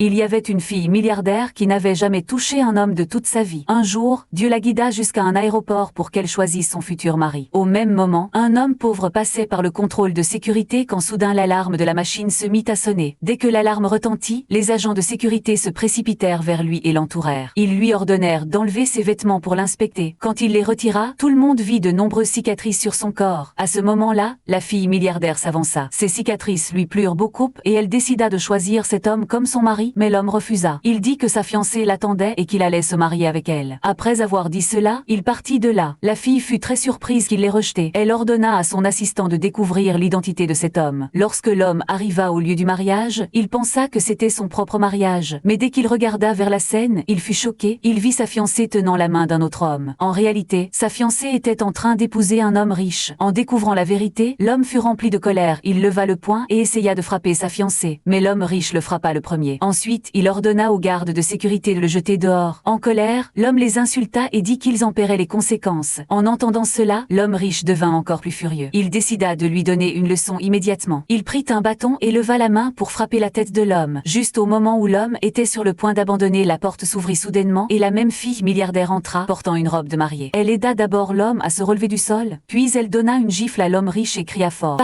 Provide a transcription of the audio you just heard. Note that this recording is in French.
Il y avait une fille milliardaire qui n'avait jamais touché un homme de toute sa vie. Un jour, Dieu la guida jusqu'à un aéroport pour qu'elle choisisse son futur mari. Au même moment, un homme pauvre passait par le contrôle de sécurité quand soudain l'alarme de la machine se mit à sonner. Dès que l'alarme retentit, les agents de sécurité se précipitèrent vers lui et l'entourèrent. Ils lui ordonnèrent d'enlever ses vêtements pour l'inspecter. Quand il les retira, tout le monde vit de nombreuses cicatrices sur son corps. À ce moment-là, la fille milliardaire s'avança. Ces cicatrices lui plurent beaucoup et elle décida de choisir cet homme comme son mari, mais l'homme refusa. Il dit que sa fiancée l'attendait et qu'il allait se marier avec elle. Après avoir dit cela, il partit de là. La fille fut très surprise qu'il l'ait rejeté. Elle ordonna à son assistant de découvrir l'identité de cet homme. Lorsque l'homme arriva au lieu du mariage, il pensa que c'était son propre mariage. Mais dès qu'il regarda vers la scène, il fut choqué. Il vit sa fiancée tenant la main d'un autre homme. En réalité, sa fiancée était en train d'épouser un homme riche. En découvrant la vérité, l'homme fut rempli de colère. Il leva le poing et essaya de frapper sa fiancée. Mais l'homme riche le frappa le premier. Ensuite, il ordonna aux gardes de sécurité de le jeter dehors. En colère, l'homme les insulta et dit qu'ils en paieraient les conséquences. En entendant cela, l'homme riche devint encore plus furieux. Il décida de lui donner une leçon immédiatement. Il prit un bâton et leva la main pour frapper la tête de l'homme. Juste au moment où l'homme était sur le point d'abandonner, la porte s'ouvrit soudainement et la même fille milliardaire entra, portant une robe de mariée. Elle aida d'abord l'homme à se relever du sol, puis elle donna une gifle à l'homme riche et cria fort.